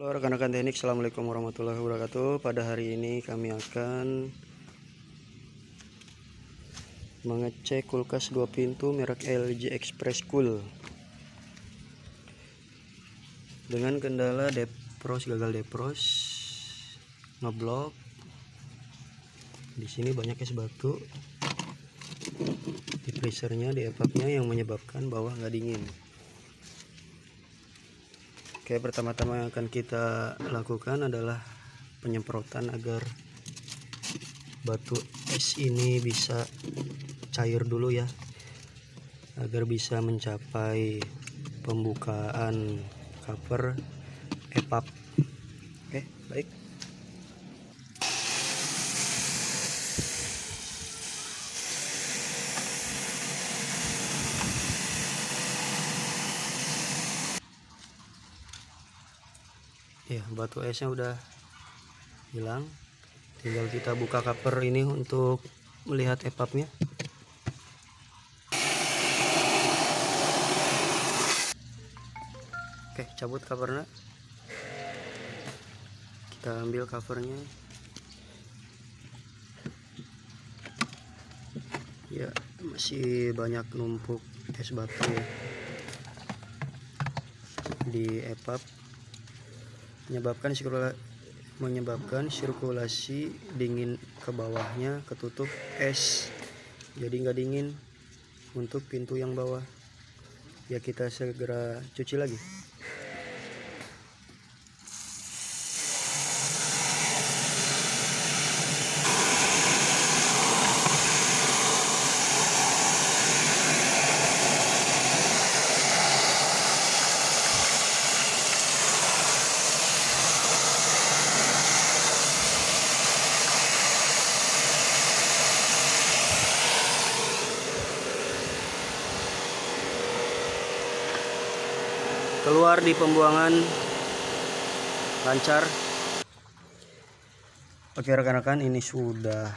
Halo rekan-rekan teknik, assalamualaikum warahmatullahi wabarakatuh. Pada hari ini kami akan mengecek kulkas 2 pintu merek LG Express Cool dengan kendala gagal depros, ngeblok. Di sini banyak es batu di freezernya, di evapnya, yang menyebabkan bawah nggak dingin. Oke, pertama-tama yang akan kita lakukan adalah penyemprotan agar batu es ini bisa cair dulu ya, agar bisa mencapai pembukaan cover evap. Oke, baik. Ya, batu esnya udah hilang. Tinggal kita buka cover ini untuk melihat evapnya. Oke, cabut covernya. Kita ambil covernya. Ya, masih banyak numpuk es batu ya di evap, menyebabkan sirkulasi dingin ke bawahnya ketutup es, jadi nggak dingin untuk pintu yang bawah. Ya, kita segera cuci lagi. Keluar di pembuangan lancar. Oke rekan-rekan, ini sudah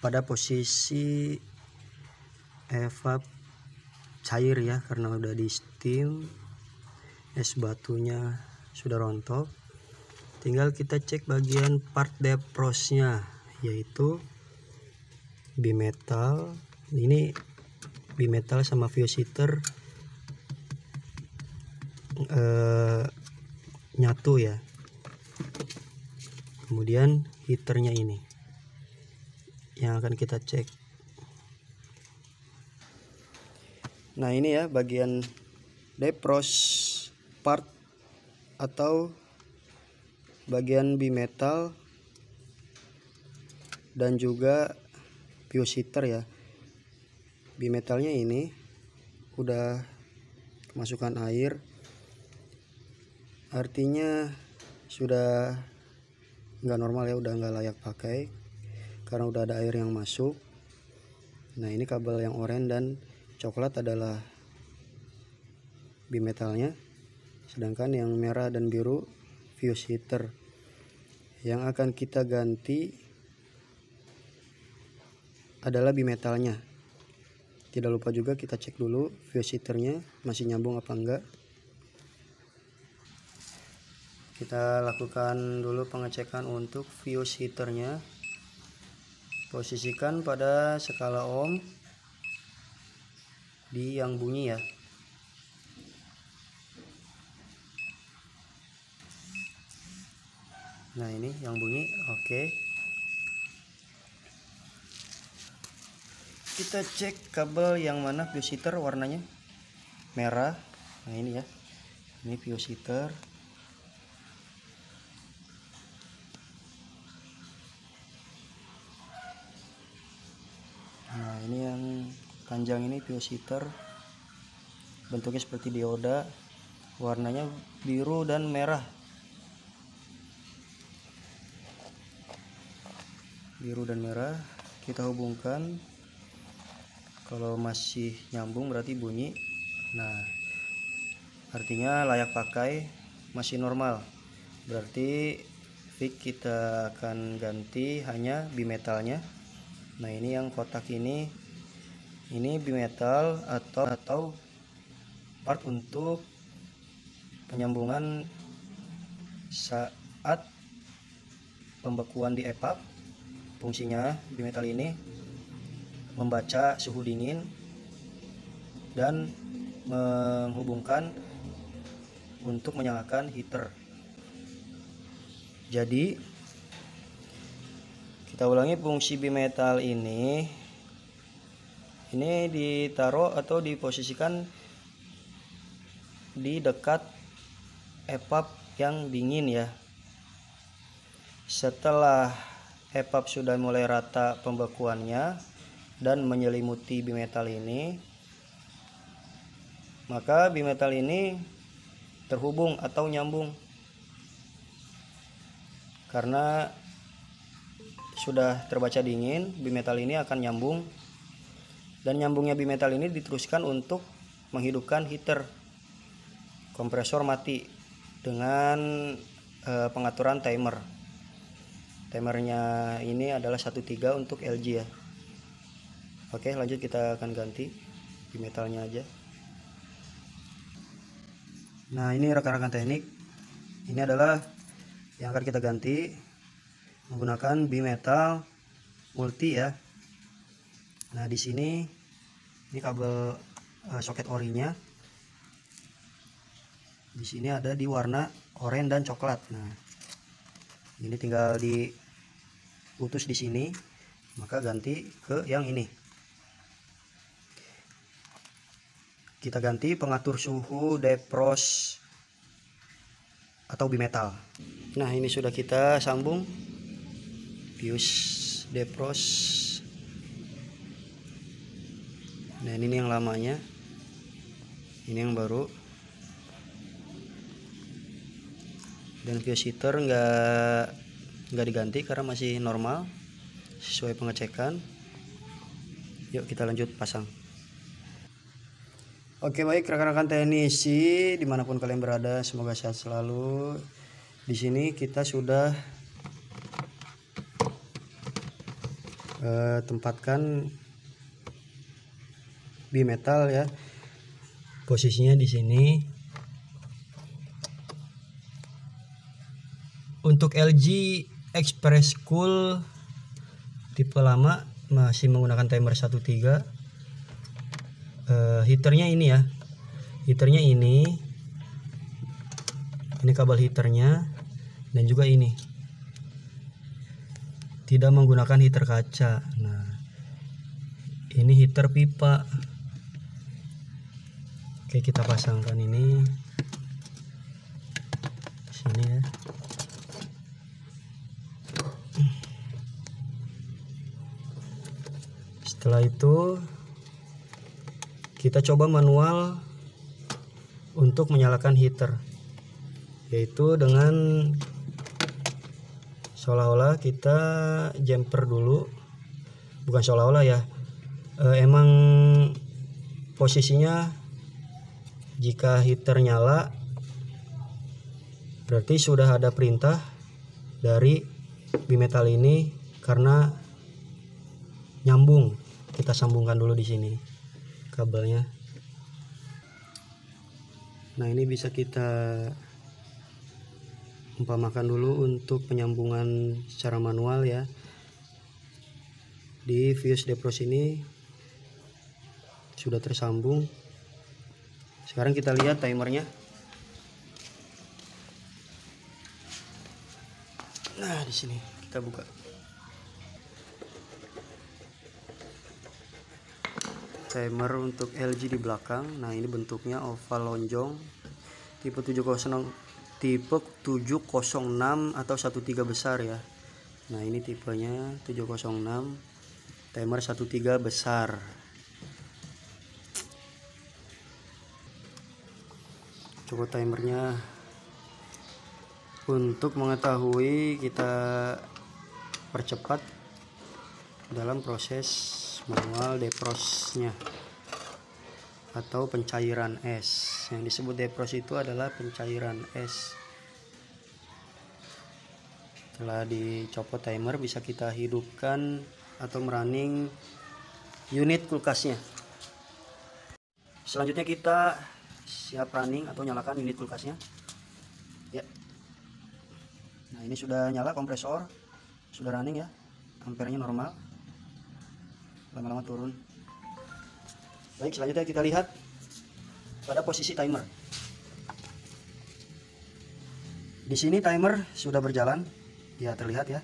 pada posisi evap cair ya, karena udah di steam, es batunya sudah rontok. Tinggal kita cek bagian part deprosnya, yaitu bimetal. Ini bimetal sama fuse heater nyatu ya. Kemudian heaternya ini yang akan kita cek. Nah, ini ya bagian depros part atau bagian bimetal dan juga fuse heater ya. Bimetalnya ini udah kemasukan air, artinya sudah nggak normal ya, udah nggak layak pakai karena udah ada air yang masuk. Nah, ini kabel yang oranye dan coklat adalah bimetalnya, sedangkan yang merah dan biru fuse heater. Yang akan kita ganti adalah bimetalnya. Tidak lupa juga kita cek dulu fuse heaternya masih nyambung apa enggak. Kita lakukan dulu pengecekan untuk fuse heaternya. Posisikan pada skala ohm di yang bunyi ya. Nah, ini yang bunyi. Oke. Kita cek kabel yang mana fuse heater warnanya merah. Nah, ini ya. Ini fuse heater. Nah, ini yang panjang ini fuse heater, bentuknya seperti dioda, warnanya biru dan merah. Biru dan merah kita hubungkan. Kalau masih nyambung berarti bunyi. Nah, artinya layak pakai, masih normal. Berarti fix kita akan ganti hanya bimetalnya. Nah, ini yang kotak ini bimetal atau part untuk penyambungan saat pembekuan di EPAP. Fungsinya bimetal ini membaca suhu dingin dan menghubungkan untuk menyalakan heater. Jadi kita ulangi, fungsi bimetal ini ditaruh atau diposisikan di dekat EPAP yang dingin ya. Setelah EPAP sudah mulai rata pembekuannya dan menyelimuti bimetal ini, maka bimetal ini terhubung atau nyambung. Karena sudah terbaca dingin, bimetal ini akan nyambung, dan nyambungnya bimetal ini diteruskan untuk menghidupkan heater. Kompresor mati dengan pengaturan timer. Timernya ini adalah 13 untuk LG ya. Oke, lanjut kita akan ganti bimetalnya aja. Nah, ini rekan-rekan teknik, ini adalah yang akan kita ganti menggunakan bimetal multi ya. Nah, di sini ini kabel soket orinya. Di sini ada di warna oranye dan coklat. Nah, ini tinggal diputus di sini, maka ganti ke yang ini. Kita ganti pengatur suhu defrost atau bimetal. Nah, ini sudah kita sambung fuse defrost. Nah, ini yang lamanya, ini yang baru. Dan fuse heater nggak diganti karena masih normal sesuai pengecekan. Yuk kita lanjut pasang. Oke, baik rekan-rekan teknisi dimanapun kalian berada, semoga sehat selalu. Di sini kita sudah tempatkan bimetal ya. Posisinya di sini. Untuk LG Express Cool tipe lama masih menggunakan timer 13. Heaternya ini ya. Heaternya ini kabel heaternya, dan juga ini. Tidak menggunakan heater kaca. Nah, ini heater pipa. Oke, kita pasangkan ini sini ya. Setelah itu kita coba manual untuk menyalakan heater, yaitu dengan seolah-olah kita jumper dulu. Bukan seolah-olah ya, emang posisinya jika heater nyala berarti sudah ada perintah dari bimetal ini karena nyambung. Kita sambungkan dulu di sini kabelnya. Nah, ini bisa kita umpamakan dulu untuk penyambungan secara manual ya. Di fuse defrost ini sudah tersambung. Sekarang kita lihat timernya. Nah, di sini kita buka. Timer untuk LG di belakang. Nah, ini bentuknya oval lonjong tipe 706 atau 13 besar ya. Nah, ini tipenya 706, timer 13 besar. Coba timernya. Untuk mengetahui, kita percepat dalam proses manual defrostnya atau pencairan es. Yang disebut defrost itu adalah pencairan es. Setelah dicopot timer, bisa kita hidupkan atau merunning unit kulkasnya. Selanjutnya kita siap running atau nyalakan unit kulkasnya ya. Nah, ini sudah nyala kompresor, sudah running ya, ampernya normal, lama-lama turun. Baik, selanjutnya kita lihat pada posisi timer. Di sini timer sudah berjalan, ya terlihat ya,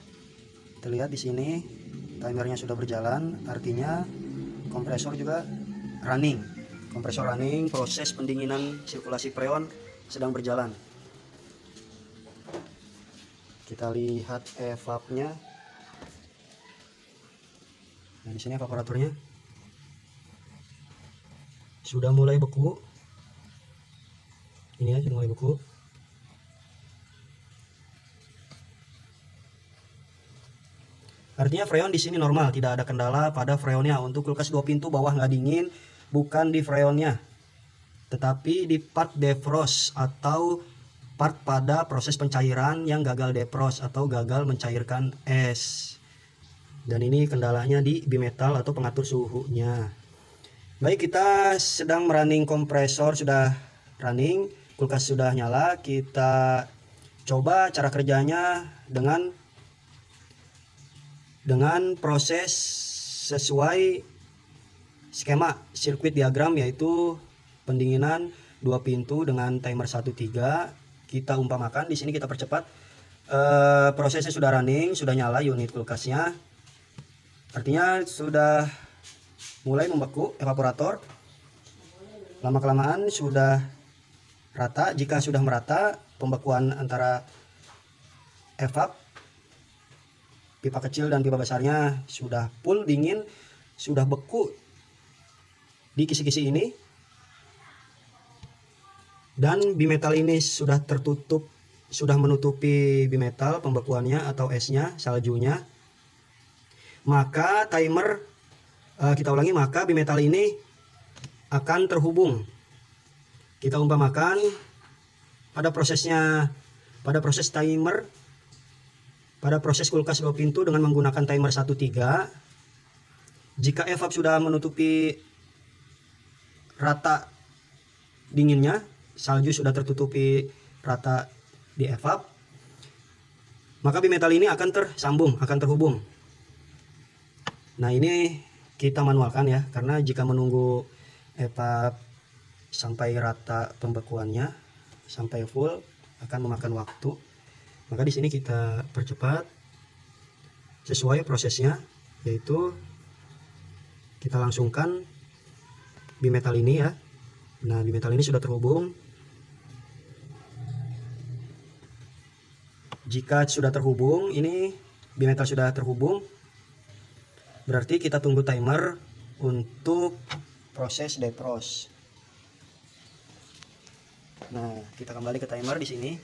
terlihat di sini timernya sudah berjalan, artinya kompresor juga running. Kompresor running, proses pendinginan sirkulasi freon sedang berjalan. Kita lihat evapnya. Nah, di sini evaporatornya sudah mulai beku. Ini ya, sudah mulai beku. Artinya freon di sini normal, tidak ada kendala pada freonnya. Untuk kulkas 2 pintu bawah nggak dingin, bukan di freonnya, tetapi di part defrost atau part pada proses pencairan yang gagal defrost atau gagal mencairkan es. Dan ini kendalanya di bimetal atau pengatur suhunya. Baik, kita sedang running kompresor, sudah running, kulkas sudah nyala. Kita coba cara kerjanya dengan proses sesuai skema sirkuit diagram, yaitu pendinginan 2 pintu dengan timer 1.3. Kita umpamakan di sini, kita percepat. Prosesnya sudah running, sudah nyala unit kulkasnya. Artinya sudah mulai membeku evaporator. Lama-kelamaan sudah rata. Jika sudah merata pembekuan antara evap pipa kecil dan pipa besarnya sudah full dingin, sudah beku di kisi-kisi ini, dan bimetal ini sudah tertutup, sudah menutupi bimetal pembekuannya atau esnya, saljunya, maka timer, kita ulangi, maka bimetal ini akan terhubung. Kita umpamakan pada prosesnya, pada proses timer, pada proses kulkas 2 pintu dengan menggunakan timer 1.3, jika evap sudah menutupi rata dinginnya, salju sudah tertutupi rata di evap, maka bimetal ini akan tersambung, akan terhubung. Nah, ini kita manualkan ya, karena jika menunggu evap sampai rata pembekuannya, sampai full, akan memakan waktu. Maka di sini kita percepat sesuai prosesnya, yaitu kita langsungkan bimetal ini ya. Nah, bimetal ini sudah terhubung. Jika sudah terhubung, ini bimetal sudah terhubung, berarti kita tunggu timer untuk proses defrost. Nah, kita kembali ke timer di sini.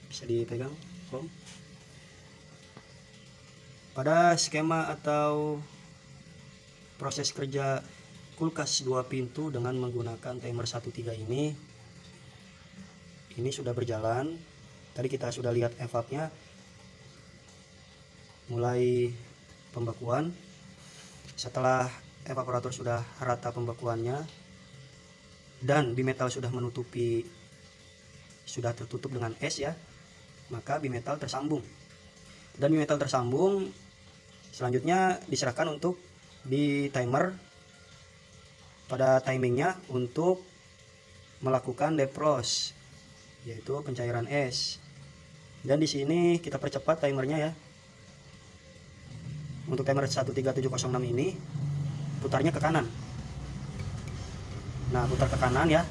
Bisa dipegang, Om. Pada skema atau proses kerja kulkas 2 pintu dengan menggunakan timer 1.3 ini sudah berjalan. Tadi kita sudah lihat evapnya mulai pembekuan. Setelah evaporator sudah rata pembekuannya dan bimetal sudah menutupi, sudah tertutup dengan es ya, maka bimetal tersambung. Dan bimetal tersambung selanjutnya diserahkan untuk di timer pada timingnya untuk melakukan defrost, yaitu pencairan es. Dan di sini kita percepat timernya ya. Untuk timer 13706 ini putarnya ke kanan. Nah, putar ke kanan ya,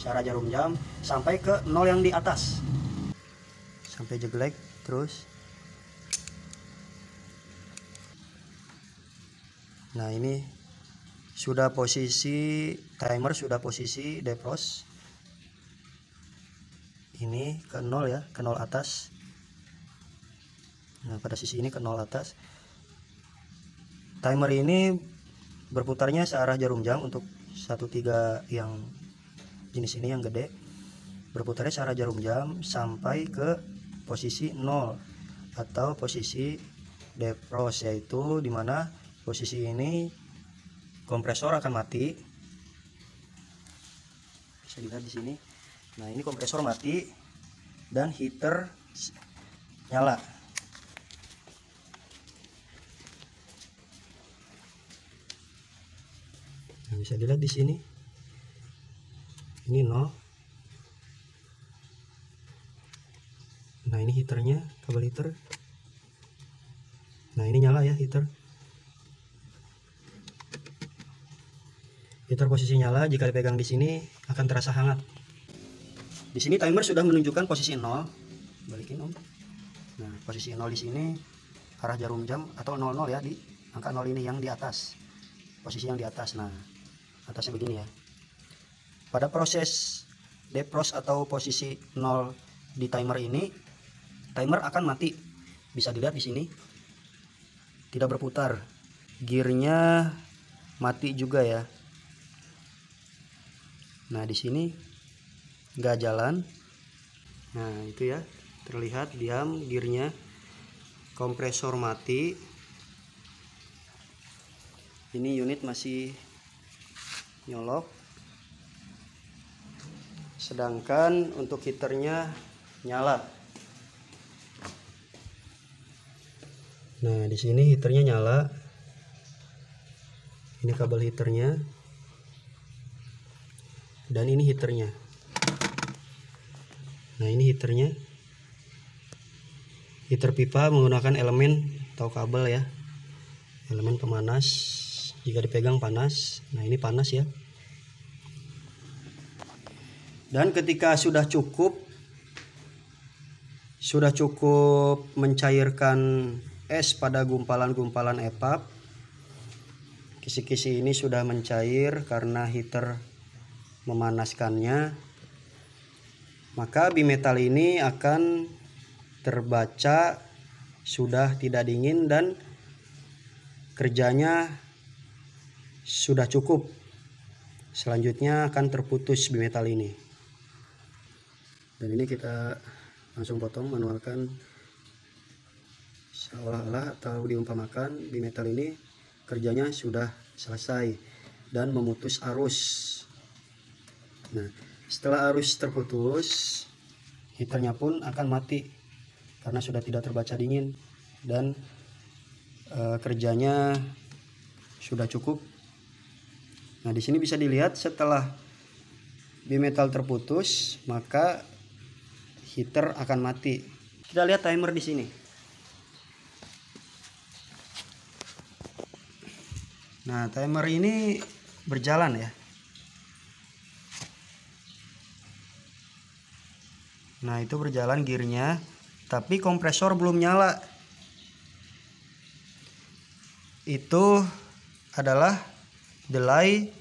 searah jarum jam sampai ke 0 yang di atas, sampai jeglek terus. Nah, ini sudah posisi timer, sudah posisi defrost. Ini ke 0 ya, ke 0 atas. Nah, pada sisi ini ke 0 atas. Timer ini berputarnya searah jarum jam untuk 1.3 yang jenis ini yang gede, berputarnya searah jarum jam sampai ke posisi 0 atau posisi defrost, yaitu dimana posisi ini kompresor akan mati. Bisa dilihat di sini. Nah, ini kompresor mati dan heater nyala. Nah, bisa dilihat di sini. Ini 0. Nah, ini heaternya, kabel heater. Nah, ini nyala ya heater. Heater posisi nyala, jika dipegang di sini akan terasa hangat. Di sini timer sudah menunjukkan posisi 0. Balikin Om. Nah, posisi 0 di sini arah jarum jam atau 00 ya, di angka 0 ini yang di atas. Posisi yang di atas. Nah, atasnya begini ya. Pada proses defrost atau posisi 0 di timer ini, timer akan mati. Bisa dilihat di sini. Tidak berputar. Gearnya mati juga ya. Nah, di sini nggak jalan. Nah, itu ya, terlihat diam gearnya. Kompresor mati. Ini unit masih nyolok. Sedangkan untuk heaternya nyala. Nah, di sini heaternya nyala. Ini kabel heaternya. Dan ini heaternya. Nah, ini heaternya. Heater pipa menggunakan elemen atau kabel ya. Elemen pemanas. Jika dipegang panas. Nah, ini panas ya. Dan ketika sudah cukup mencairkan es pada gumpalan-gumpalan epap, kisi-kisi ini sudah mencair karena heater memanaskannya, maka bimetal ini akan terbaca sudah tidak dingin dan kerjanya sudah cukup. Selanjutnya akan terputus bimetal ini. Dan ini kita langsung potong, manualkan, seolah-olah atau diumpamakan bimetal ini kerjanya sudah selesai dan memutus arus. Nah, setelah arus terputus, heaternya pun akan mati karena sudah tidak terbaca dingin dan kerjanya sudah cukup. Nah, di sini bisa dilihat setelah bimetal terputus, maka heater akan mati. Kita lihat timer di sini. Nah, timer ini berjalan ya. Nah, itu berjalan gearnya, tapi kompresor belum nyala. Itu adalah delay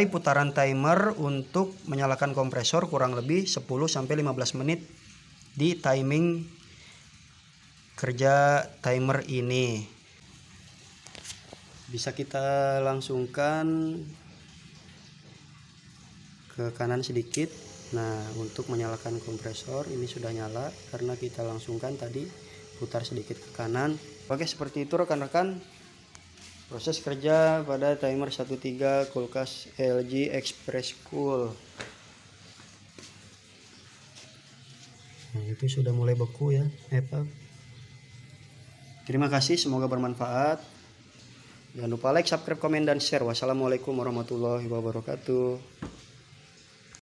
putaran timer untuk menyalakan kompresor kurang lebih 10-15 menit di timing kerja timer ini. Bisa kita langsungkan ke kanan sedikit. Nah, untuk menyalakan kompresor ini sudah nyala karena kita langsungkan tadi, putar sedikit ke kanan. Oke, seperti itu rekan-rekan proses kerja pada timer 13 kulkas LG Express Cool. Nah, itu sudah mulai beku ya epap. Terima kasih, semoga bermanfaat. Jangan lupa like, subscribe, komen, dan share. Wassalamualaikum warahmatullahi wabarakatuh.